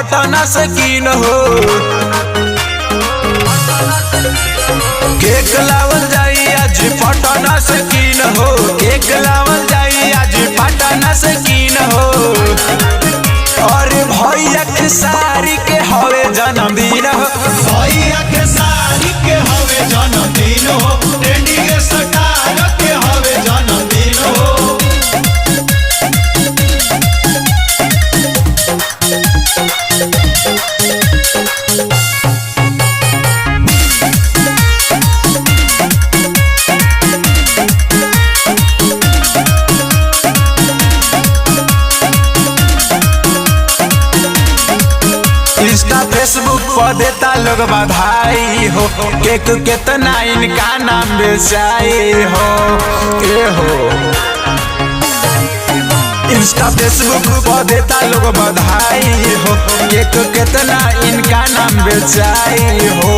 पटना से कीन हो। केक लावल जाई आज पटना से कीन हो। केक लावल जाई आज पटना से कीन हो। और भैया के सारी के हवे जन्मदिन हो। भैया के सारी के हवे जन्मदिन हो। टेंडी के सटार के हवे जन्मदिन हो। इंस्टा फेसबुक पर देता लोग बधाई हो। केक कितना इनका नाम बेचाई हो। ए हो इंस्टा फेसबुक पर देता लोग बधाई हो। केक कितना इनका नाम बेचाई हो।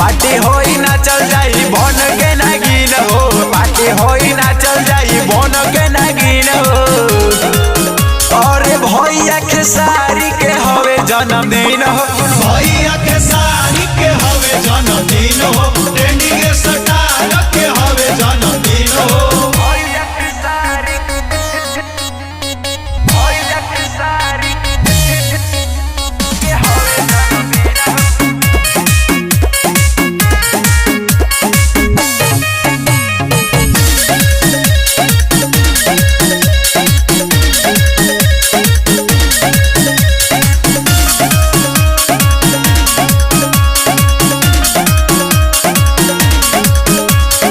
पार्टी होई ना चल जाई बन के ना गिन हो। पार्टी होई ना चल जाई बन के ना गिन हो। और भैया के सारी के हवे जन्मदिन हो। भैया के सारी के हवे जन्मदिन हो। टेंडी के सटार के हवे जन्मदिन हो।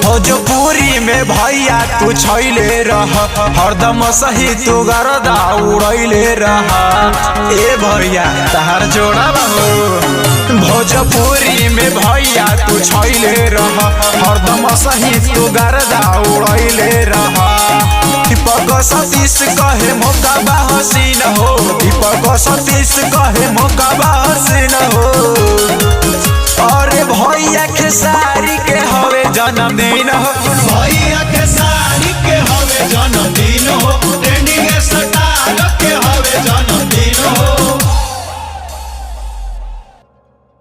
भोजपुरी में भैया तू छैले रह। हरदम सही तू गरदा उड़ैले रह। ए भैया तहार जोड़ा हो। भोजपुरी में भैया तू छैले रह। हरदम सही तू गरदा उड़ैले रह। दीपक सतीश कहे मौका बा हसीन हो। दीपक सतीश कहे मौका बा हसीन हो। और भैया के सारी के हवे जन्मदिन